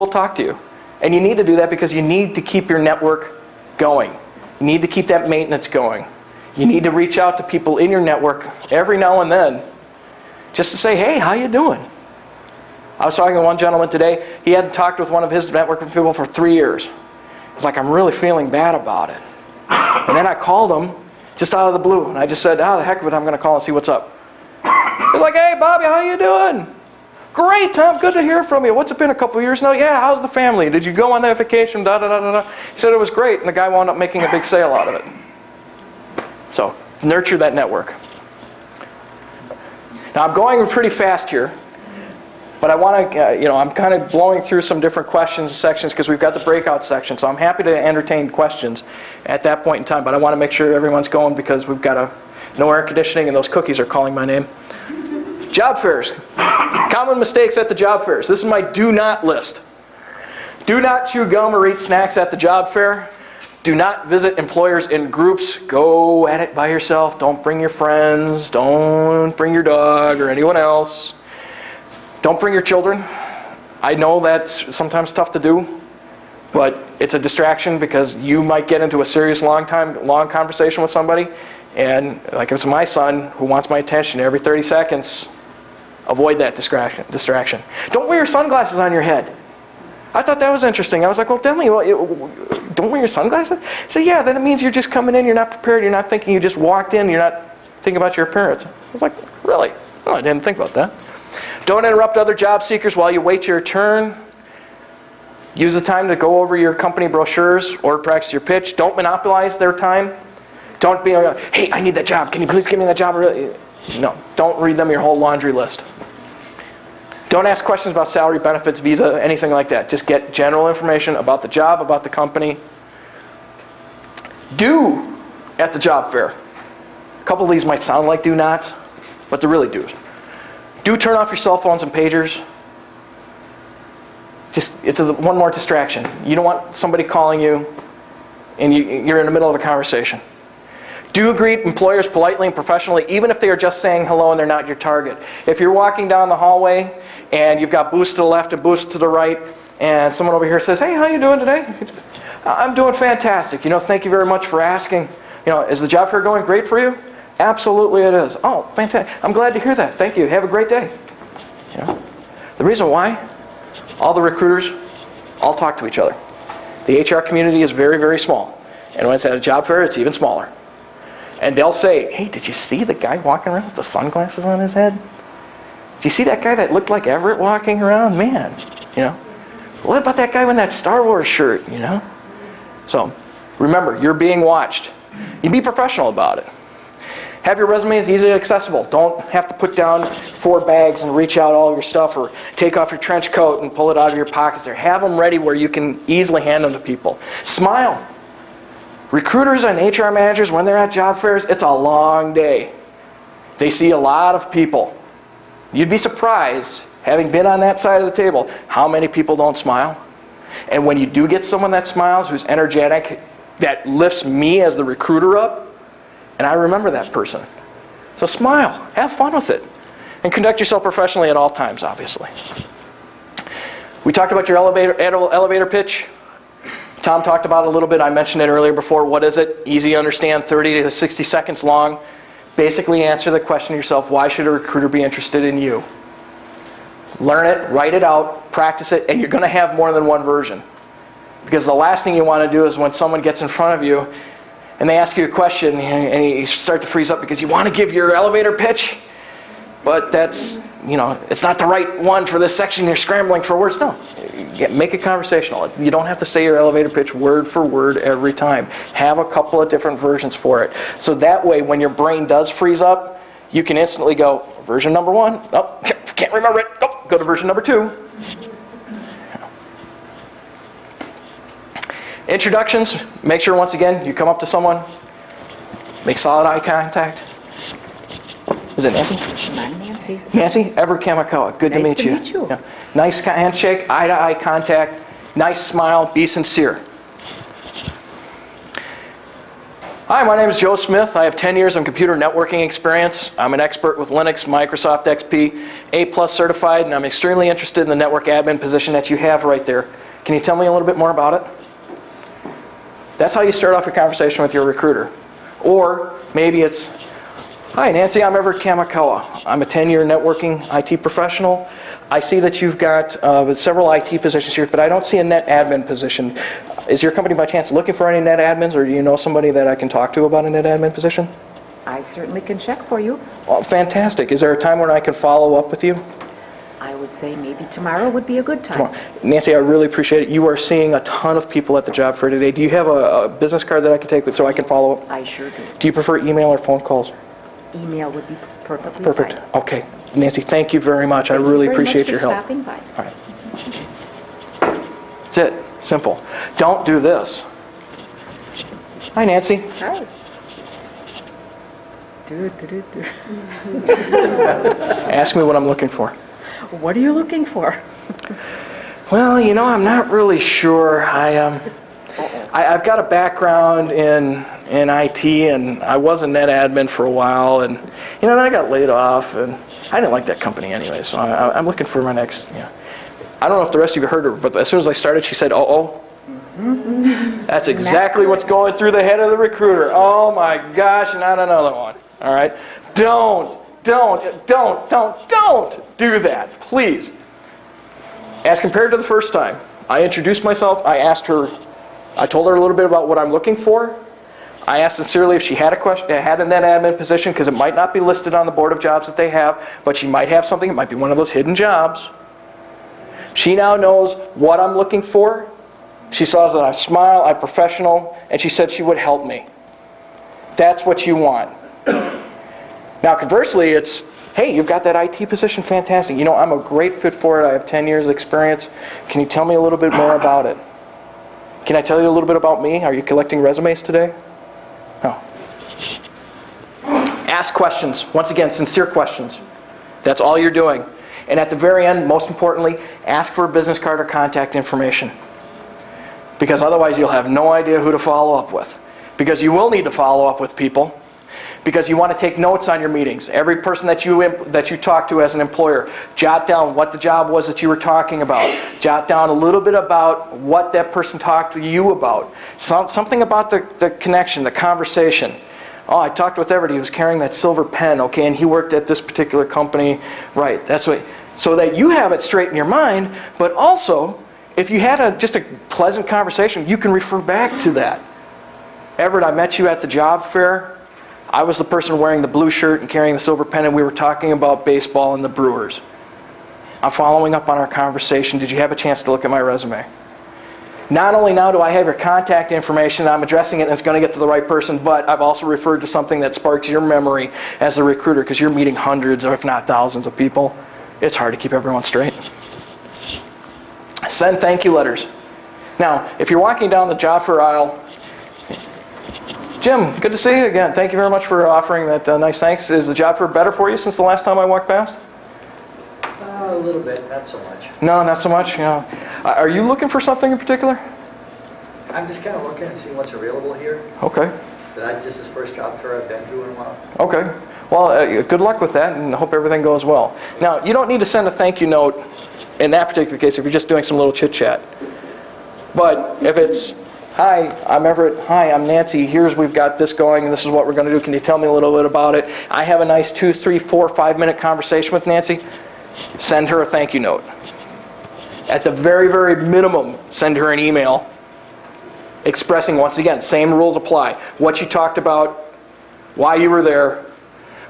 will talk to you. And you need to do that because you need to keep your network going. You need to keep that maintenance going. You need to reach out to people in your network every now and then just to say, hey, how you doing? I was talking to one gentleman today. He hadn't talked with one of his networking people for 3 years. He's like, I'm really feeling bad about it. And then I called him just out of the blue. And I just said, the heck of it, I'm going to call and see what's up. He's like, hey, Bobby, how you doing? Great, Tom, good to hear from you. What's it been, a couple of years now? Yeah, how's the family? Did you go on that vacation? He said it was great, and the guy wound up making a big sale out of it. So, nurture that network. Now, I'm going pretty fast here, but I want to, I'm kind of blowing through some different questions and sections because we've got the breakout section, so I'm happy to entertain questions at that point in time, but I want to make sure everyone's going because we've got no air conditioning and those cookies are calling my name. Job fairs. Common mistakes at the job fairs. This is my do not list. Do not chew gum or eat snacks at the job fair. Do not visit employers in groups. Go at it by yourself. Don't bring your friends. Don't bring your dog or anyone else. Don't bring your children. I know that's sometimes tough to do, but it's a distraction because you might get into a serious long conversation with somebody, and like if it's my son who wants my attention every 30 seconds, avoid that distraction. Don't wear your sunglasses on your head. I thought that was interesting. I was like, well, tell me, don't wear your sunglasses? So yeah, then it means you're just coming in, you're not prepared, you're not thinking, you just walked in, you're not thinking about your appearance. I was like, really? No, I didn't think about that. Don't interrupt other job seekers while you wait your turn. Use the time to go over your company brochures or practice your pitch. Don't monopolize their time. Don't be like, hey, I need that job. Can you please give me that job? No, don't read them your whole laundry list. Don't ask questions about salary, benefits, visa, anything like that. Just get general information about the job, about the company. Do at the job fair. A couple of these might sound like do nots, but they're really do's. Do turn off your cell phones and pagers. It's one more distraction. You don't want somebody calling you and you're in the middle of a conversation. Do greet employers politely and professionally, even if they are just saying hello and they're not your target. If you're walking down the hallway and you've got boost to the left and boost to the right, and someone over here says, hey, how you doing today? I'm doing fantastic. Thank you very much for asking. Is the job fair going great for you? Absolutely it is. Oh, fantastic. I'm glad to hear that. Thank you. Have a great day. The reason why, all the recruiters all talk to each other. The HR community is very, very small. And when it's at a job fair, it's even smaller. And they'll say, hey, did you see the guy walking around with the sunglasses on his head? Did you see that guy that looked like Everett walking around? Man, what about that guy with that Star Wars shirt, So, remember, you're being watched. You be professional about it. Have your resumes easily accessible. Don't have to put down 4 bags and reach out all your stuff or take off your trench coat and pull it out of your pockets there. Have them ready where you can easily hand them to people. Smile. Recruiters and HR managers, when they're at job fairs, it's a long day. They see a lot of people. You'd be surprised, having been on that side of the table, how many people don't smile. And when you do get someone that smiles, who's energetic, that lifts me as the recruiter up, and I remember that person. So smile, have fun with it, and conduct yourself professionally at all times, obviously. We talked about your elevator pitch. Tom talked about it a little bit. I mentioned it earlier before. What is it? Easy to understand, 30 to 60 seconds long. Basically answer the question to yourself, why should a recruiter be interested in you? Learn it, write it out, practice it, and you're going to have more than one version. Because the last thing you want to do is when someone gets in front of you and they ask you a question and you start to freeze up because you want to give your elevator pitch, but that's, it's not the right one for this section. You're scrambling for words. No, make it conversational. You don't have to say your elevator pitch word for word every time. Have a couple of different versions for it. So that way, when your brain does freeze up, you can instantly go, version number 1, oh, can't remember it, oh, go to version number 2. Introductions, make sure once again, you come up to someone, make solid eye contact. Is it Nancy? I'm Nancy. Nancy, Everet Kamikawa. Good to meet you. Nice to meet you. Yeah. Nice handshake, eye-to-eye contact, nice smile, be sincere. Hi, my name is Joe Smith. I have 10 years of computer networking experience. I'm an expert with Linux, Microsoft XP, A+ certified, and I'm extremely interested in the network admin position that you have right there. Can you tell me a little bit more about it? That's how you start off your conversation with your recruiter. Or maybe it's, hi Nancy, I'm Everet Kamikawa. I'm a 10-year networking IT professional. I see that you've got several IT positions here, but I don't see a net admin position. Is your company by chance looking for any net admins, or do you know somebody that I can talk to about a net admin position? I certainly can check for you. Well, fantastic. Is there a time when I can follow up with you? I would say maybe tomorrow would be a good time. Tomorrow. Nancy, I really appreciate it. You are seeing a ton of people at the job fair today. Do you have a business card that I can take so I can follow up? I sure do. Do you prefer email or phone calls? Email would be perfectly Perfect. fine. Okay. Nancy, thank you very much. I really appreciate your help. Thank you very much for All stopping by. right. That's it. Simple. Don't do this. Hi, Nancy. Hi. Ask me what I'm looking for. What are you looking for? Well, you know, I'm not really sure. I've got a background in IT, and I was a net admin for a while, and you know, then I got laid off, and I didn't like that company anyway. So I'm looking for my next. You know, I don't know if the rest of you heard her, but as soon as I started, she said, "Oh." That's exactly what's going through the head of the recruiter. Oh my gosh, not another one. All right, don't do that, please. As compared to the first time, I introduced myself. I asked her. I told her a little bit about what I'm looking for. I asked sincerely if she had a question, had a net admin position, because it might not be listed on the board of jobs that they have, but she might have something. It might be one of those hidden jobs. She now knows what I'm looking for. She saw that I smile, I'm professional, and she said she would help me. That's what you want. Now, conversely, it's, hey, you've got that IT position, fantastic. You know, I'm a great fit for it. I have 10 years experience. Can you tell me a little bit more about it? Can I tell you a little bit about me? Are you collecting resumes today? No. Ask questions. Once again, sincere questions. That's all you're doing. And at the very end, most importantly, ask for a business card or contact information. Because otherwise you'll have no idea who to follow up with. Because you will need to follow up with people. Because you want to take notes on your meetings. Every person that you talk to as an employer, jot down what the job was that you were talking about. Jot down a little bit about what that person talked to you about. Something about the connection, the conversation. Oh, I talked with Everet. He was carrying that silver pen, okay, and he worked at this particular company. Right, that's what. So that you have it straight in your mind, but also, if you had just a pleasant conversation, you can refer back to that. Everet, I met you at the job fair. I was the person wearing the blue shirt and carrying the silver pen, and we were talking about baseball and the Brewers. I'm following up on our conversation. Did you have a chance to look at my resume? Not only now do I have your contact information, I'm addressing it and it's going to get to the right person, but I've also referred to something that sparks your memory as a recruiter, because you're meeting hundreds or if not thousands of people. It's hard to keep everyone straight. Send thank you letters. Now, if you're walking down the job fair aisle, Jim, good to see you again. Thank you very much for offering that nice thanks. Is the job fair better for you since the last time I walked past? A little bit, not so much. No, not so much. You know. Are you looking for something in particular? I'm just kind of looking and seeing what's available here. Okay. This is the first job fair I've been to in a while. Okay. Well, good luck with that, and I hope everything goes well. Now, you don't need to send a thank you note in that particular case if you're just doing some little chit-chat. But if it's, hi, I'm Everet. Hi, I'm Nancy. We've got this going, and this is what we're going to do. Can you tell me a little bit about it? I have a nice 2, 3, 4, 5-minute conversation with Nancy. Send her a thank you note. At the very, very minimum, send her an email expressing, once again, same rules apply. What you talked about, why you were there.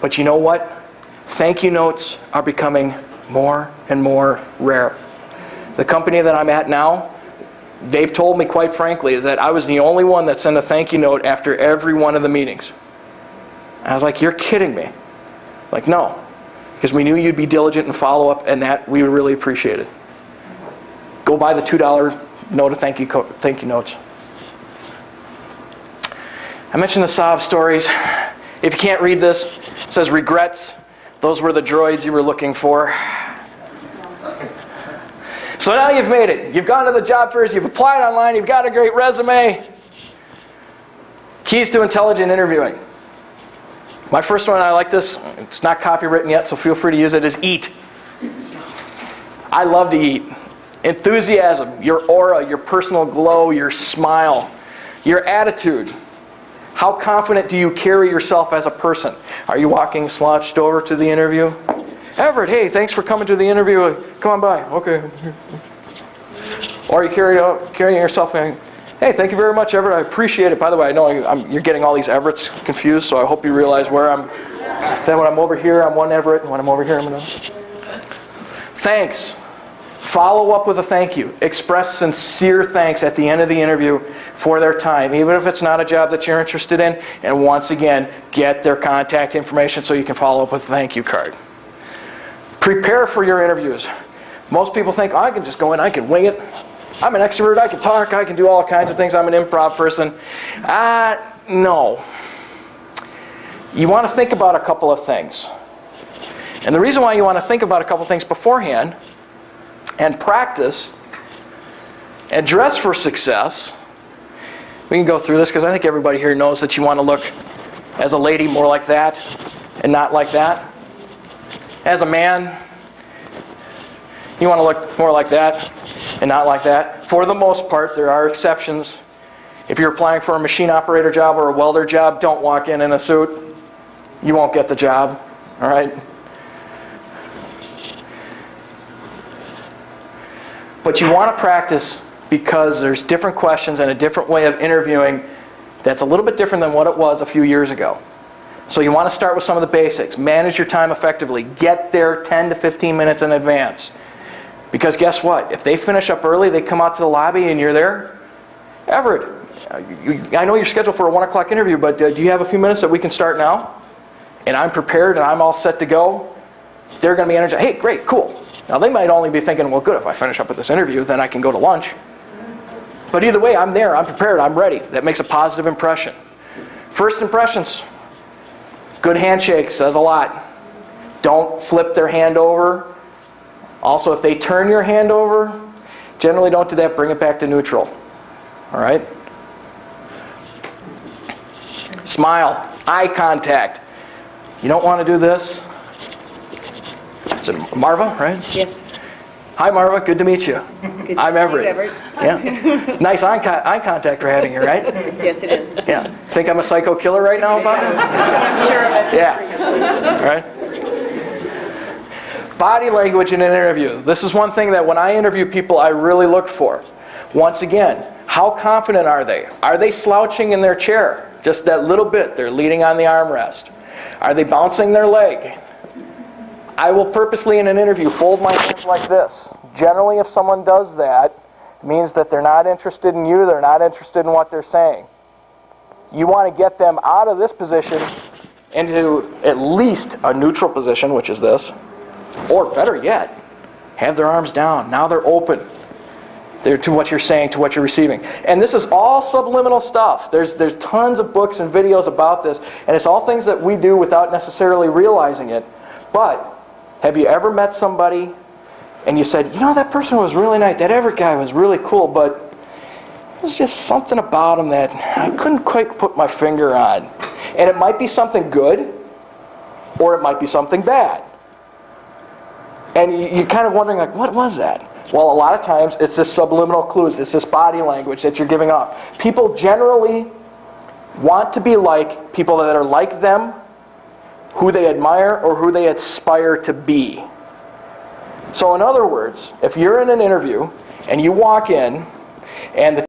But you know what? Thank you notes are becoming more and more rare. The company that I'm at now, they've told me quite frankly, is that I was the only one that sent a thank you note after every one of the meetings. I was like, you're kidding me. Like, no. Because we knew you'd be diligent and follow up, and that we would really appreciate it. Go buy the $2 note of thank you notes. I mentioned the sob stories. If you can't read this, it says regrets. Those were the droids you were looking for. So now you've made it. You've gone to the job fairs, you've applied online, you've got a great resume. Keys to intelligent interviewing. My first one, I like this. It's not copywritten yet, so feel free to use it, is eat. I love to eat. Enthusiasm, your aura, your personal glow, your smile, your attitude. How confident do you carry yourself as a person? Are you walking slouched over to the interview? Everett, hey, thanks for coming to the interview. Come on by. Okay. Or are you carrying yourself going, hey, thank you very much, Everett. I appreciate it. By the way, I know you're getting all these Everetts confused, so I hope you realize where I'm. Then when I'm over here, I'm one Everett, and when I'm over here, I'm another. Thanks. Follow up with a thank you. Express sincere thanks at the end of the interview for their time, even if it's not a job that you're interested in. And once again, get their contact information so you can follow up with a thank you card. Prepare for your interviews. Most people think, oh, I can just go in, I can wing it. I'm an extrovert, I can talk, I can do all kinds of things. I'm an improv person. No. You want to think about a couple of things. And the reason why you want to think about a couple of things beforehand and practice and dress for success, we can go through this because I think everybody here knows that you want to look as a lady more like that and not like that. As a man, you want to look more like that and not like that. For the most part, there are exceptions. If you're applying for a machine operator job or a welder job, don't walk in a suit. You won't get the job, all right? But you want to practice because there's different questions and a different way of interviewing that's a little bit different than what it was a few years ago. So you want to start with some of the basics. Manage your time effectively. Get there 10 to 15 minutes in advance. Because guess what? If they finish up early, they come out to the lobby and you're there. Everett, I know you're scheduled for a 1 o'clock interview, but do you have a few minutes that we can start now? And I'm prepared and I'm all set to go. They're going to be energized. Hey, great, cool. Now they might only be thinking, well, good, if I finish up with this interview, then I can go to lunch. But either way, I'm there, I'm prepared, I'm ready. That makes a positive impression. First impressions. Good handshake says a lot. Don't flip their hand over. Also, if they turn your hand over, generally don't do that, bring it back to neutral. All right? Smile, eye contact. You don't want to do this. Is it Marva, right? Yes. Hi, Marva. Good to meet you. Good I'm to meet you, Everett. Yeah. Nice eye contact we're having here, right? Yes, it is. Yeah. Think I'm a psycho killer right now about it? I'm sure of it. Yeah. All right. Body language in an interview. This is one thing that when I interview people, I really look for. Once again, how confident are they? Are they slouching in their chair? Just that little bit. They're leaning on the armrest. Are they bouncing their leg? I will purposely in an interview fold my hands like this. Generally, if someone does that, it means that they're not interested in you, they're not interested in what they're saying. You want to get them out of this position into at least a neutral position, which is this, or better yet, have their arms down. Now they're open. They're to what you're saying, to what you're receiving. And this is all subliminal stuff. There's tons of books and videos about this, and it's all things that we do without necessarily realizing it. But have you ever met somebody and you said, you know, that person was really nice, that Everett guy was really cool, but there's just something about him that I couldn't quite put my finger on. And it might be something good, or it might be something bad. And you're kind of wondering, like, what was that? Well, a lot of times it's this subliminal clues, it's this body language that you're giving off. People generally want to be like people that are like them, who they admire or who they aspire to be. So in other words, if you're in an interview and you walk in and the